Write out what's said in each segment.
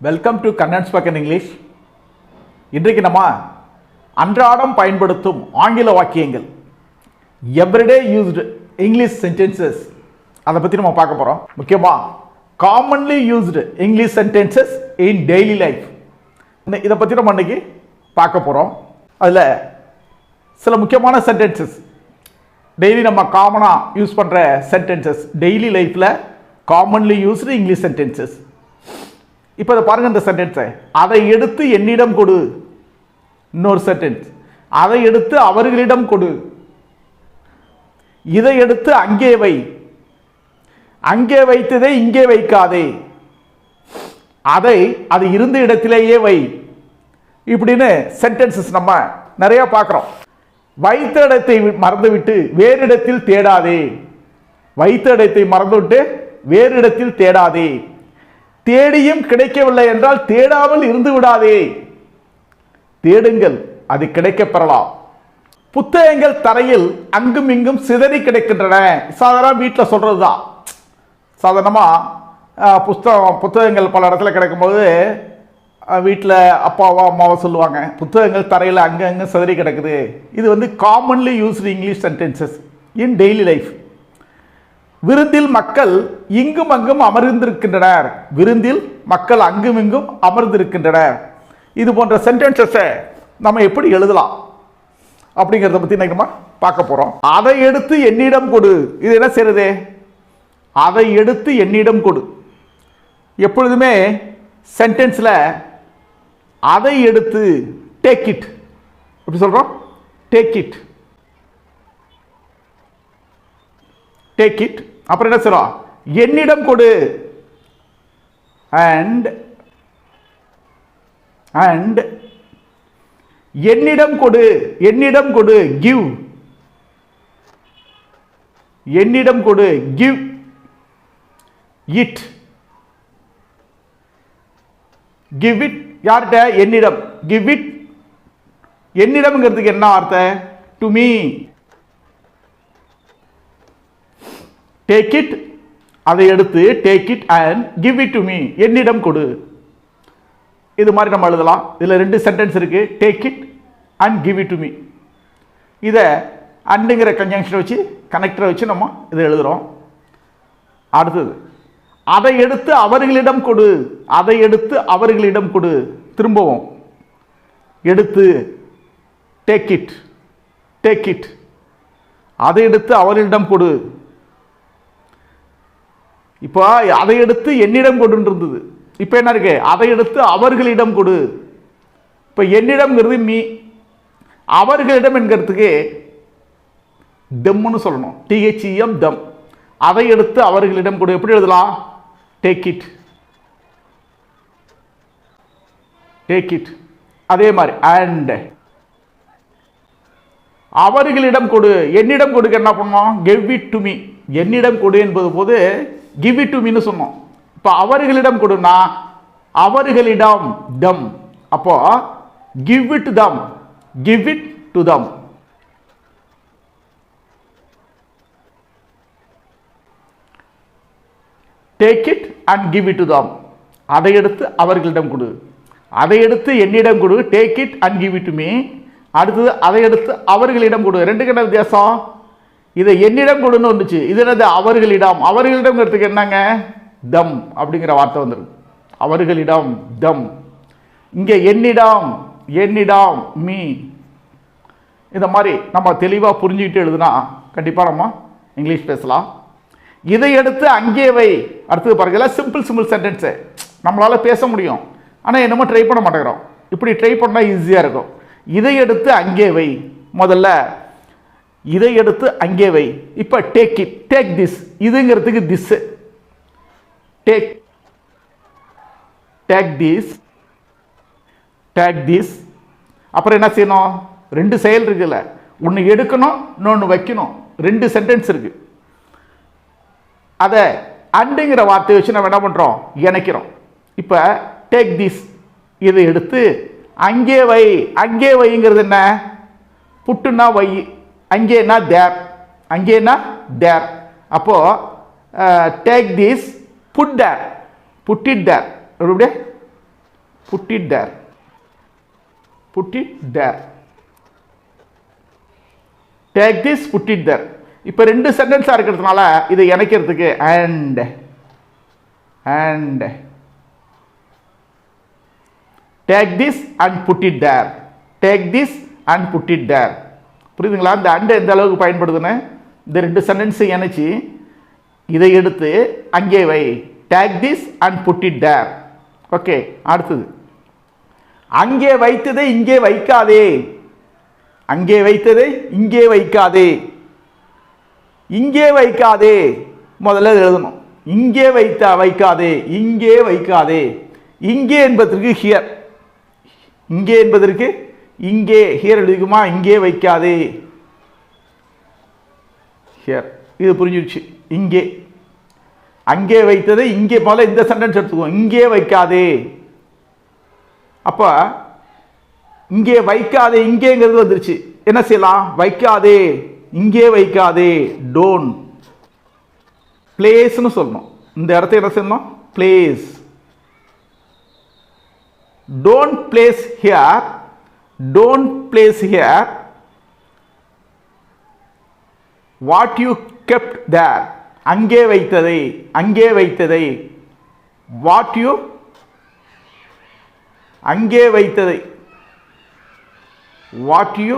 Welcome to Kannan spoken English. இன்றைக்கு நம்ம அன்றாடம் பயன்படுத்தும் ஆங்கில வாக்கியங்கள், எவ்ரிடே யூஸ்டு இங்கிலீஷ் சென்டென்சஸ், அதை பற்றி நம்ம பார்க்க போகிறோம். முக்கியமாக காமன்லி யூஸ்டு இங்கிலீஷ் சென்டென்சஸ் இன் டெய்லி லைஃப், இதை பற்றி நம்ம இன்றைக்கி பார்க்க போகிறோம். அதில் சில முக்கியமான சென்டென்சஸ், டெய்லி நம்ம காமனாக யூஸ் பண்ணுற சென்டென்சஸ், டெய்லி லைஃப்பில் காமன்லி யூஸ்டு இங்கிலீஷ் சென்டென்சஸ். இப்போ இதை பாருங்க, இந்த சென்டென்ஸை, அதை எடுத்து என்னிடம் கொடு. இன்னொரு சென்டென்ஸ், அதை எடுத்து அவர்களிடம் கொடு. இதை எடுத்து அங்கே வை. அங்கே வைத்ததை இங்கே வைக்காதே. அதை அது இருந்த இடத்திலேயே வை. இப்படின்னு சென்டென்சஸ் நம்ம நிறைய பார்க்குறோம். வைத்த இடத்தை மறந்துவிட்டு வேறு இடத்தில் தேடாதே. வைத்த இடத்தை மறந்துவிட்டு வேறு இடத்தில் தேடாதே. தேடியும் கிடைக்கவில்லை என்றால் தேடாமல் இருந்து விடாதே. தேடுங்கள், அது கிடைக்கப் பெறலாம். புத்தகங்கள் தரையில் அங்கும் இங்கும் சிதறி கிடக்கின்றன. சாதாரண வீட்டில் சொல்றது தான். சாதாரணமாக புத்தகங்கள் பல இடத்துல கிடைக்கும்போது வீட்டில் அப்பாவோ அம்மாவோ சொல்லுவாங்க, புத்தகங்கள் தரையில் அங்கங்கே சிதறி கிடக்குது. இது காமன்லி யூஸ்டு இங்கிலீஷ் சென்டென்சஸ் இன் டெய்லி லைஃப். விருந்தில் மக்கள் இங்கும் அங்கும் அமர்ந்திருக்கின்றனர். விருந்தில் மக்கள் அங்கும் இங்கும் அமர்ந்திருக்கின்றனர். இது போன்ற சென்டென்சஸை நம்ம எப்படி எழுதலாம் அப்படிங்கிறத பற்றி இன்னைக்கு நம்ம பார்க்க போகிறோம். அதை எடுத்து என்னிடம் கொடு. இது என்ன செய்யறது? அதை எடுத்து என்னிடம் கொடு. எப்பொழுதுமே சென்டென்ஸில் அதை எடுத்து, டேக் இட், எப்படி சொல்கிறோம்? Take it, take it. அப்புறம் என்ன சொல்றோம்? என்னிடம் கொடு. அண்ட் என்னிடம் கொடு. என்னிடம் கொடு, கிவ். என்னிடம் கொடு, கிவ் இட். கிவ் இட் யார்கிட்ட? என்னிடம். கிவ் இட் என்னிடம்ங்கிறதுக்கு என்ன அர்த்தம்? To me. டேக் இட், அதை எடுத்து, take it and give it to me, என்னிடம் கொடு. இது மாதிரி நம்ம எழுதலாம். இதில் ரெண்டு சென்டென்ஸ் இருக்கு, take it and give it to me. இதை அண்டுங்கிற கன்ஜங்ஷனை வச்சு, கனெக்டரை வச்சு நம்ம இதை எழுதுகிறோம். அடுத்தது, அதை எடுத்து அவர்களிடம் கொடு. அதை எடுத்து அவர்களிடம் கொடு. திரும்பவும் எடுத்து, டேக் இட், டேக் இட், அதை எடுத்து அவர்களிடம் கொடு. இப்போ அதை எடுத்து என்னிடம் கொடு இருந்தது. இப்போ என்ன இருக்கு? அதை எடுத்து அவர்களிடம் கொடு. இப்போ என்னிடம்ங்கிறது மீ, அவர்களிடம் என்கிறதுக்கு தெம்னு சொல்லணும், THEM, தம். அதை எடுத்து அவர்களிடம் கொடு. எப்படி எழுதலாம்? Take it, take it. அதே மாதிரி அண்ட் அவர்களிடம் கொடு. என்னிடம் கொடுக்க என்ன பண்ணோம்? Give it to me. என்னிடம் கொடு என்பது போது கிவ் இட் டு மீன்னு சொன்னோம். இப்போ அவர்களிடம் கொடுனா அவர்களிடம், தம். அப்போ give it them, give it to them. Take it and give it to them. அதை எடுத்து அவர்களிடம் கொடு. அதை எடுத்து என்னிடம் கொடு, take it and give it to me. அடுத்தது அதை எடுத்து அவர்களிடம் கொடு. ரெண்டுக்கு என்ன வித்தியாசம்? இதை என்னிடம் கொடுன்னு வந்துச்சு, இது என்னது? அவர்களிடம். அவர்களிடம்ங்கிறதுக்கு என்னங்க? தம் அப்படிங்கிற வார்த்தை வந்துருக்கு. அவர்களிடம், தம். இங்கே என்னிடம், என்னிடம், மீ. இந்த மாதிரி நம்ம தெளிவாக புரிஞ்சுக்கிட்டு எழுதுனா கண்டிப்பாக நம்ம இங்கிலீஷ் பேசலாம். இதை எடுத்து அங்கே வை. அடுத்தது பாருங்க, சிம்பிள் சிம்பிள் சென்டென்ஸு நம்மளால பேச முடியும், ஆனால் என்னமோ ட்ரை பண்ண மாட்டேங்கிறோம். இப்படி ட்ரை பண்ணால் ஈஸியாக இருக்கும். இதை எடுத்து அங்கே வை. முதல்ல இதை எடுத்து அங்கே வை. இப்போ டேக் இட், டேக் திஸ். இதுங்கிறதுக்கு this, take, take this, take this. அப்புறம் என்ன செய்யணும்? ரெண்டு செயல் இருக்குல்ல, ஒன்று எடுக்கணும், இன்னொன்று வைக்கணும். ரெண்டு சென்டென்ஸ் இருக்கு. அதை அண்டுங்கிற வார்த்தையை வச்சு நம்ம என்ன பண்ணுறோம்? இணைக்கிறோம். இப்போ டேக் திஸ், இதை எடுத்து அங்கே வை. அங்கே வைங்கிறது என்ன? புட்டுனா வை, அங்கேனா தேர், அங்கேனா தேர். அப்போ take this, put there, put it there. put it there, put it there. Take this, put it there. இப்போ ரெண்டு சென்டென்ஸாக இருக்கிறதுனால இதை இணைக்கிறதுக்கு and take this and put it there, take this and put it there. புரியுதுங்களா? இந்த and எந்த அளவுக்கு பயன்படுதுன்னு இந்த ரெண்டு சென்டென்ஸை இணைச்சி இதை எடுத்து அங்கே வை, take this and put it there. Okay, அடுத்தது அங்கே வைத்ததை இங்கே வைக்காதே, அங்கே வைத்ததை இங்கே வைக்காதே, இங்கே வைக்காதே. முதல்ல எழுதணும், இங்கே வைக்காதே, இங்கே வைக்காதே. இங்கே என்பதற்கு ஹியர், இங்கே என்பதற்கு இங்கே, ஹியர் எழுதிக்குமா? இங்கே வைக்காதே, ஹியர். இது புரிஞ்சிருச்சு. இங்கே, அங்கே வைத்ததை இங்கே, முதல்ல இந்த சென்டென்ஸ் எடுத்துக்குவோம், இங்கே வைக்காதே. அப்ப இங்கே வைக்காதே, இங்கேங்கிறது வந்துருச்சு. என்ன செய்யலாம்? வைக்காதே, இங்கே வைக்காதே, டோன்ட். பிளேஸ்னு சொல்லணும். இந்த இடத்த என்ன செய்யணும்? Place. Don't place here, don't place here what you kept there. அங்கே வைத்ததை, அங்கே வைத்ததை, வாட் யூ, அங்கே வைத்ததை, வாட் யூ,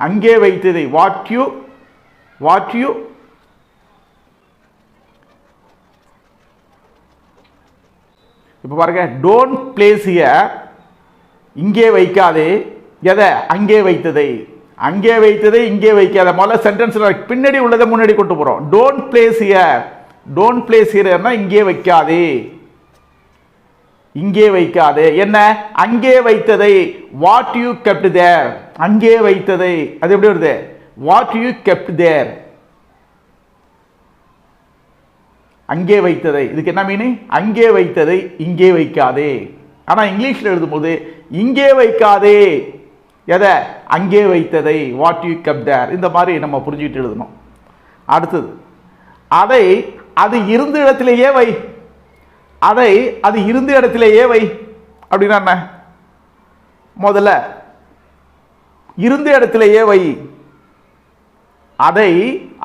அங்கே வைத்ததை, வாட் யூ, வாட் யூ. இப்போ பாருங்க, டோன்ட் பிளேஸ் ஹியர், இங்கே வைக்காதே. எதை? அங்கே வைத்ததை. அங்கே வைத்ததை இங்கே வைக்காத. முதல்ல சென்டென்ஸ்ல பின்னாடி உள்ளதை முன்னாடி கொண்டு போறோம். Don't place here, don't place ஹியர்னா இங்கே வைக்காதே, இங்கே வைக்காதே. என்ன? அங்கே வைத்ததை, வாட் யூ கெப்ட் தேர். அங்கே வைத்ததை, அது எப்படி வருது? What you kept there. அங்கே வைத்ததை, இதுக்கு என்ன மீனிங்? அங்கே வைத்ததை இங்கே வைக்காதே. ஆனா இங்கிலீஷ்ல எழுதும்போது இங்கே வைக்காதே, எதை? அங்கே வைத்ததை, வாட் யூ கெப்ட் தேர். இந்த மாதிரி நம்ம புரிஞ்சுக்கிட்டு எழுதணும். அடுத்தது, அதை அது இருந்த இடத்திலேயே வை, அதை அது இருந்த இடத்திலேயே வை அப்படின்னா என்ன? முதல்ல இருந்த இடத்திலேயே வை, அதை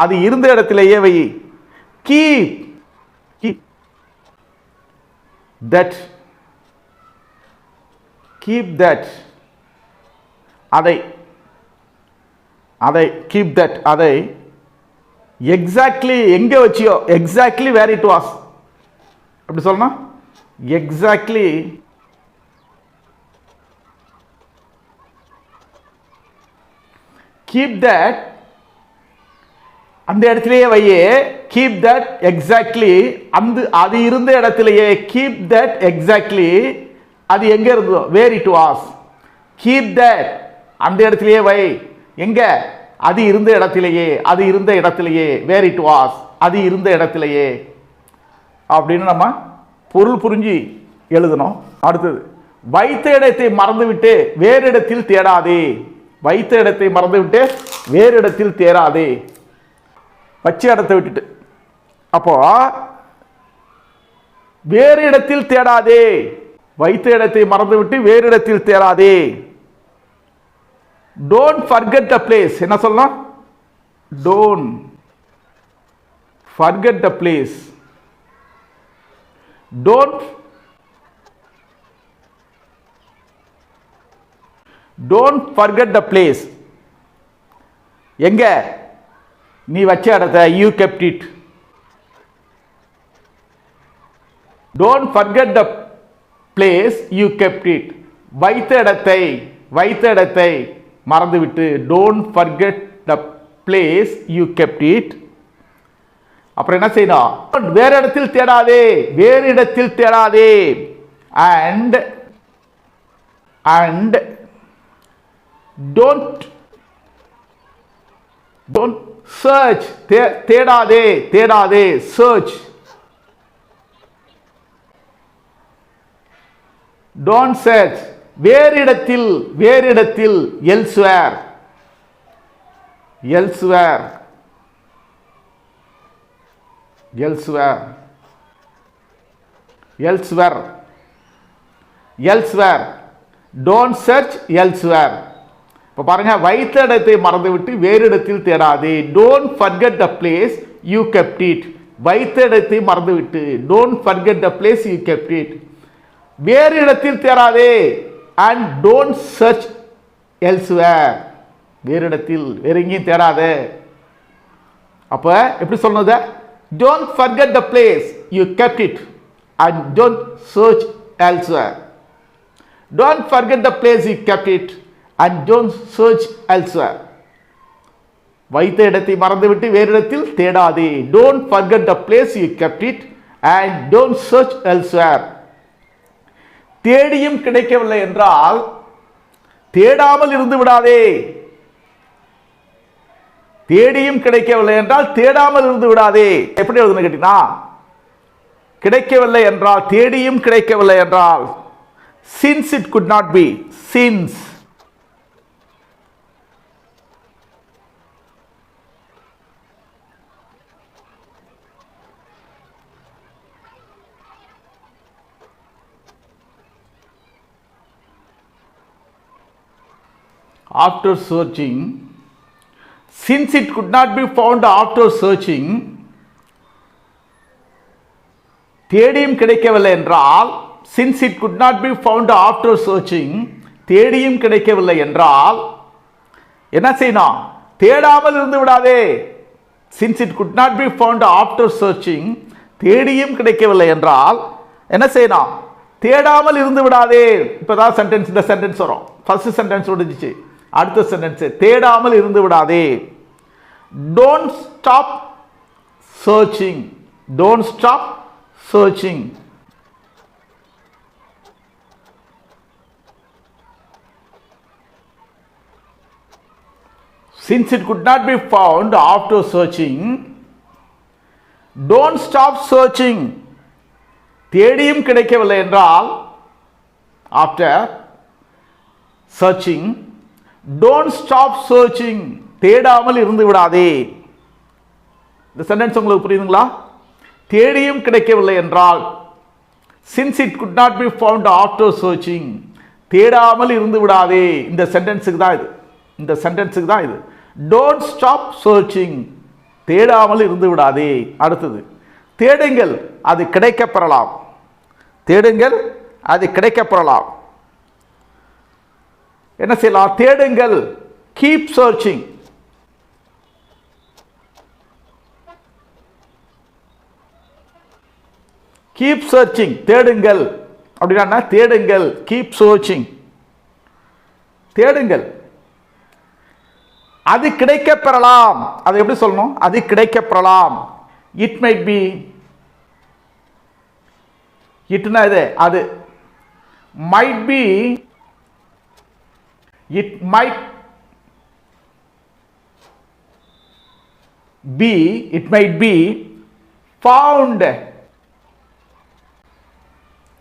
அது இருந்த இடத்திலேயே வை. Keep, keep that, keep that, அதை, அதை கீப் தட், அதை எக்ஸாக்ட்லி எங்க வச்சியோ, எக்ஸாக்ட்லி வேர் இட் வாஸ் அப்படி சொல்லணும். எக்ஸாக்ட்லி கீப் தட், அந்த இடத்திலேயே வையே. கீப் தட் எக்ஸாக்ட்லி, அந்த அது இருந்த இடத்திலேயே. கீப் தட் எக்ஸாக்ட்லி, அது எங்க இருந்ததோ, வேர் இட் வாஸ். கீப் தட், அந்த இடத்திலேயே வை. எங்க? அது இருந்த இடத்திலேயே, அது இருந்த இடத்திலேயே. வேர் இட் வாஸ், அது இருந்த இடத்திலேயே அப்படின்னு நம்ம பொருள் புரிஞ்சு எழுதணும். அடுத்தது, வைத்த இடத்தை மறந்துவிட்டு வேறு இடத்தில் தேடாதே. வைத்த இடத்தை மறந்துவிட்டு வேறு இடத்தில் தேடாதே, வச்ச இடத்தை விட்டுட்டு. அப்போ வேறு இடத்தில் தேடாதே, வைத்த இடத்தை மறந்துவிட்டு வேறு இடத்தில் தேடாதே. Don't forget the place. என்ன சொல்லலாம்? Don't forget the place. Don't forget the place. எங்க? நீ வச்ச இடத்தை, you kept it. Don't forget the place, you kept it. வைத்த இடத்தை, வைத்த இடத்தை மறந்துவிட்டு. Don't forget the place, you kept it. அப்புறம் என்ன செய்யணும்? வேறு இடத்தில் தேடாதே, வேறு இடத்தில் தேடாதே. And and don't don't search, தேடாதே, தேடாதே, சர்ச். டோன்ட் சர்ச், வேறு இடத்தில், வேறு இடத்தில். Elsewhere, elsewhere, elsewhere, elsewhere. Elsewhere. Don't search elsewhere. இப்போ பாருங்க, வைத்த இடத்தை மறந்துவிட்டு வேறு இடத்தில் தேடாதே. Don't forget the place you kept it. வைத்த இடத்தை மறந்துவிட்டு. Don't forget the place you kept it. வேறு இடத்தில் தேடாதே. And don't search elsewhere. வேறு இடத்தில் வேற எங்கேயும் தேடாதே. அப்ப எப்படி சொன்னது? Don't forget the place you kept it and don't search elsewhere. Don't forget the place you kept it and don't search elsewhere. வைத்த இடத்தை மறந்துவிட்டு வேறு இடத்தில் தேடாதே. Don't forget the place you kept it and don't search elsewhere. தேடியும் கிடைக்கவில்லை என்றால் தேடாமல் இருந்து விடாதே. தேடியும் கிடைக்கவில்லை என்றால் தேடாமல் இருந்து விடாதே. எப்படி எழுதுன்னு கேட்டீங்கன்னா, கிடைக்கவில்லை என்றால், தேடியும் கிடைக்கவில்லை என்றால், since it could not be, since. After searching, since it could not be found after searching, தேடியும் கிடைக்கவில்லை என்றால், since it could not be found after searching, தேடியும் கிடைக்கவில்லை என்றால் என்ன செய்யணும்? தேடாமல் இருந்து விடாதே. since it could not be found after searching, தேடியும் கிடைக்கவில்லை என்றால் என்ன செய்யணும்? தேடாமல் இருந்து விடாதே. இப்பதான் சென்டென்ஸ், இந்த சென்டென்ஸ் வரும். ஃபர்ஸ்ட் சென்டென்ஸ் முடிஞ்சிச்சு. அடுத்த சென்டென்ஸ், தேடாமல் இருந்து விடாதே. Don't stop searching. Don't stop searching. Since it could not be found after searching, don't stop searching. தேடியும் கிடைக்கவில்லை என்றால், after searching, don't stop searching. தேடாமல் இருந்து விடாதே. இந்த சென்டென்ஸ் உங்களுக்கு புரியுதுங்களா? தேடியும் கிடைக்கவில்லை என்றால், since it could not be found after searching, தேடாமல் இருந்து விடாதே. இந்த சென்டென்ஸுக்கு தான் இது. இந்த சென்டென்ஸுக்கு தான் இது. Don't stop searching. தேடாமல் இருந்து விடாதே. அடுத்தது, தேடுங்கள் அது கிடைக்கப்பெறலாம். தேடுங்கள் அது கிடைக்கப்பெறலாம். என்ன செய்யலாம்? தேடுங்கள், கீப் சர்ச்சிங். Keep searching. தேடுங்கள் அப்படின்னா தேடுங்கள், கீப் சர்ச்சிங். தேடுங்கள் அது கிடைக்கப்பெறலாம். அது எப்படி சொல்லணும்? அது கிடைக்கப்பெறலாம். It might be. இட்னா இது, அது. Might be, it might be, it might be found.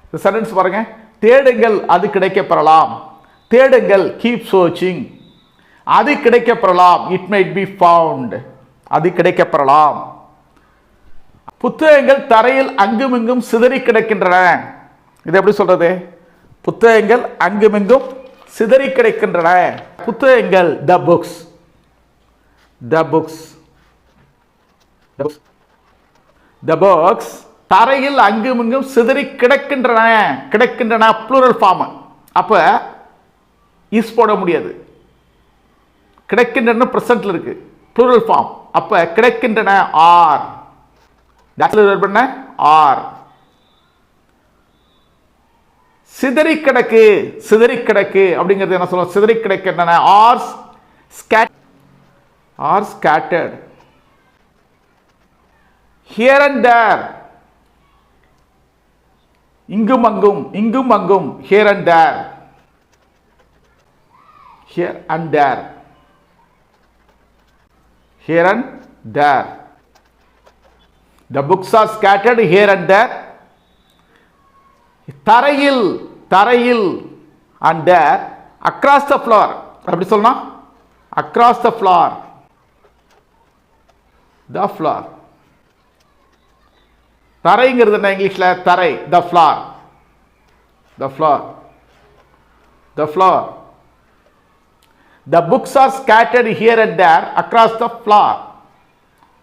இந்த சென்டென்ஸ் பாருங்க. தேடுங்கள் அது கிடைக்கப்பெறலாம். தேடுங்கள், கீப் சர்ச்சிங். அது கிடைக்கப்பெறலாம். It might be found. அது கிடைக்கப்பெறலாம். புத்தகங்கள் தரையில் அங்குமிங்கும் சிதறி கிடக்கின்றன. இது எப்படி சொல்றது? புத்தகங்கள் அங்குமிங்கும் சிதறி கிடக்கின்றன. புத்தகங்கள், the books. The books. The books தரையில் அங்குமிங்கும் சிதறி கிடக்கின்றன. கிடக்கின்றன ப்ளூரல் ஃபார்ம். அப்ப இஸ் போட முடியாது. கிடக்கின்றன பிரசன்ட்ல இருக்கு, ப்ளூரல் ஃபார்ம். அப்ப கிடக்கின்றன ஆர். பண்ண ஆர். சிதறி கிடக்கு. சிதறி கிடக்கு அப்படிங்கிறது என்ன சொல்ல? சிதறி கிடக்கின்றன. Are scattered. Here and there. இங்கும் அங்கும். இங்கும் அங்கும். Here and there. Here and there. Here and there. The books are scattered here and there. தரையில், தரையில் and there. Across the floor. எப்படி சொல்லணும்? Across the floor. The floor. தரைங்கிறது என்ன இங்கிலீஷ்ல? தரை. The floor. The floor. The floor. The books are scattered here and there across the floor.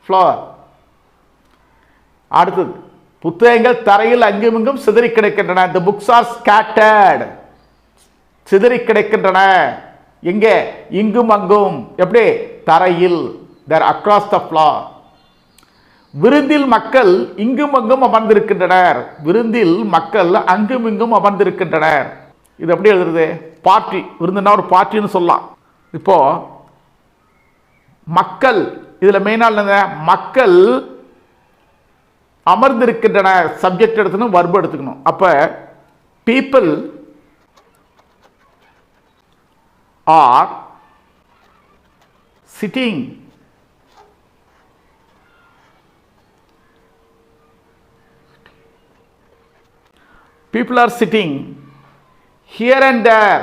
Floor. அடுத்தது புத்தகங்கள் தரையில் அங்குமிங்கும் சிதறி கிடக்கின்றன. The books are scattered. சிதறி கிடக்கின்றன. எங்கே? இங்கும் அங்கும். எப்படி? தரையில். They're across the floor. விருந்தில் மக்கள் இங்கும் அங்கும் அமர்ந்திருக்கின்றனர். விருந்தில் மக்கள் அங்கும் இங்கும் அமர்ந்திருக்கின்றனர். இது எப்படி எழுதுறது? பார்ட்டி. விருந்துனா ஒரு பார்ட்டின்னு சொல்லலாம். இப்போ மக்கள், இதுல மெயினாக மக்கள் அமர்ந்திருக்கின்றன. சப்ஜெக்ட் எடுத்துக்கணும், வர்பு எடுத்துக்கணும். அப்ப people are sitting. People are sitting here and there.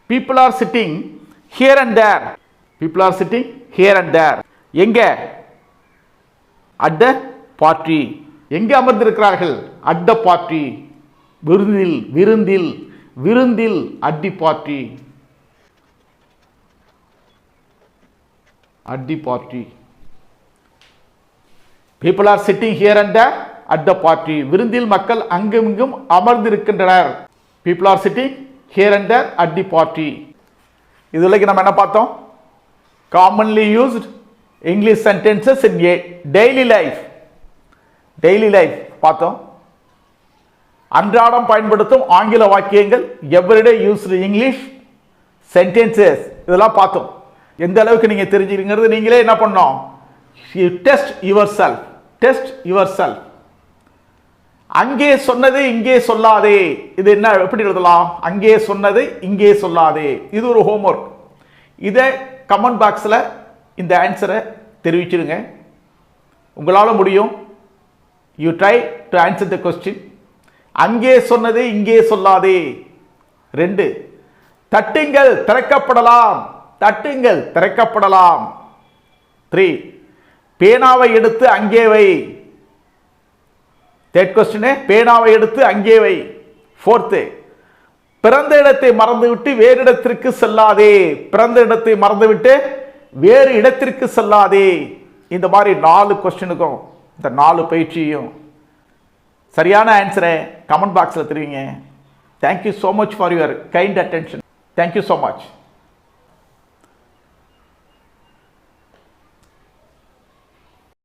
People are sitting here and there. People are sitting here and there. எங்க? At the party. எங்க அமர்ந்திருக்கிறார்கள்? At the party. விருந்தில், விருந்தில், விருந்தில், at the party. At the party. People are sitting here and there at the party. விருந்தில் மக்கள் அங்கும் இங்கும் அமர்ந்திருக்கின்றனர். People are sitting here and there at the party. இதுல நம்ம என்ன பார்த்தோம்? Commonly used English sentences in daily life. Daily life பார்த்தோம். அன்றாடம் பயன்படுத்தும் ஆங்கில வாக்கியங்கள், everyday used English sentences, இதெல்லாம் பார்த்தோம். எந்த அளவுக்கு நீங்க தெரிஞ்சுக்கிறது நீங்களே என்ன பண்ணணும்? You test yourself. Test yourself. அங்கே சொன்னது இங்கே சொல்லாதே. இது என்ன, எப்படி எழுதலாம்? அங்கே சொன்னது இங்கே சொல்லாதே. இது ஒரு ஹோம்வொர்க். இதை கமெண்ட் பாக்ஸில் இந்த ஆன்சரை தெரிவிச்சிருங்க. உங்களால முடியும். You try to answer the question. அங்கே சொன்னது இங்கே சொல்லாதே. 2, தட்டுங்கள் திறக்கப்படலாம். தட்டுங்கள் திறக்கப்படலாம். 3, பேனாவை எடுத்து அங்கே வை. தேர்ட் கொஸ்டின், பேனாவை எடுத்து அங்கே வை. 4, பிறந்த இடத்தை மறந்துவிட்டு வேறு இடத்திற்கு செல்லாதே. பிறந்த இடத்தை மறந்துவிட்டு வேறு இடத்திற்கு செல்லாதே. இந்த மாதிரி 4 கொஸ்டினுக்கும் இந்த 4 பயிற்சியும் சரியான ஆன்சரை கமெண்ட் பாக்ஸில் தெரிவிங்க. Thank you so much for your kind attention. Thank you so much.